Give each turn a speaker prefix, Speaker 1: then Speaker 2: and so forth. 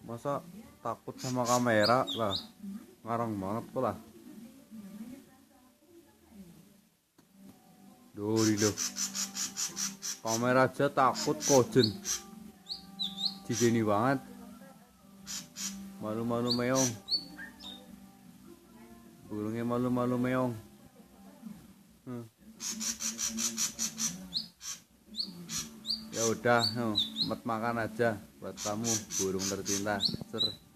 Speaker 1: Masa takut sama kamera lah, ngarang banget tuh lah. Duh, loh. Kamera aja takut kojen. Jijeni banget. Malu-malu meong. Burungnya malu-malu meong. Ya udah, mat makan aja buat kamu burung tercinta. Ser.